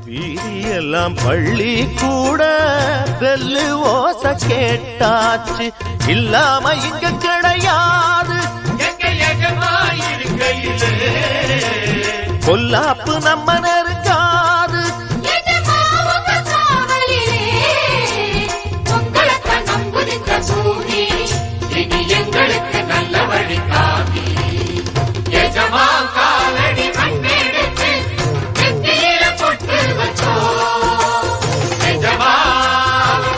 வீதியெல்லாம் பள்ளி கூட பெல்லு ஓசை கேட்டாச்சு, இல்லாம இங்க கிடையாது பொல்லாப்பு நம்ம நெருங்காது. எங்களுக்கு நல்ல வழி காமி எஜமா காலடி மண்ணெடுத்து நெத்தியில பொட்டு வச்சோ எஜமா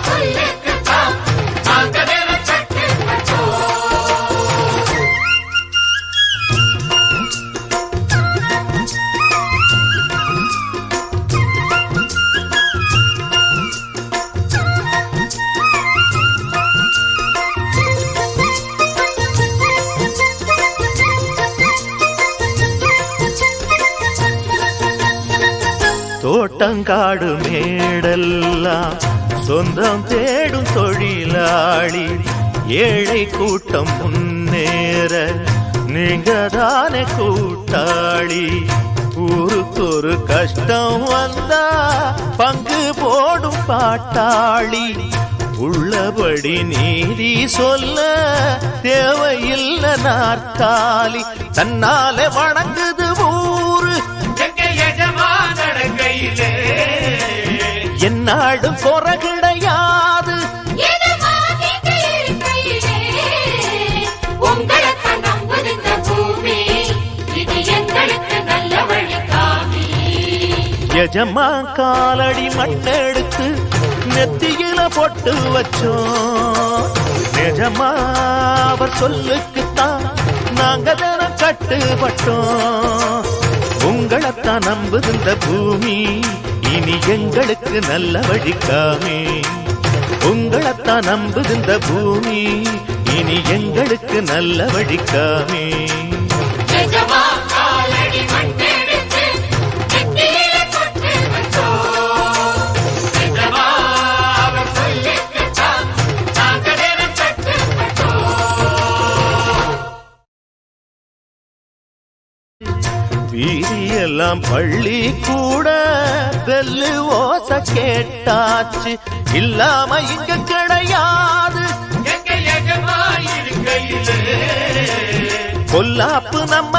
சொல்லுக்குத்தான் நாங்க சட்டு வச்சோ. தோட்டங்காடு மேடெல்லாம் சொந்தம் தேடும் தொழிலாளி, ஏழை கூட்டம் முன்னேற நீங்க தானே கூட்டாளி. ஊருக்கொரு கஷ்டம் வந்தா பங்கு போடும் பாட்டாளி, உள்ளபடி நீதி சொல்ல தேவையில்லை நாற்காலி. தன்னாலே வணங்குது ஊரு என்னாடும் குறை கிடையாது. எஜமா காலடி மண்ணெடுத்து நெத்தியில பொட்டு வச்சோம், நிஜமா அவர் சொல்லுக்குத்தான் நாங்க தினம் கட்டுப்பட்டோம். உங்களைத்தான் நம்புது இந்த பூமி, இனி எங்களுக்கு நல்ல வழிக்காமே. உங்களைத்தான் நம்புது இந்த பூமி, இனி எங்களுக்கு நல்ல வழிக்காமே. வீதியெல்லாம் பள்ளி கூட பெல்லு ஓசை கேட்டாச்சு, இல்லாம இங்க கிடையாது பொல்லாப்பு நம்ம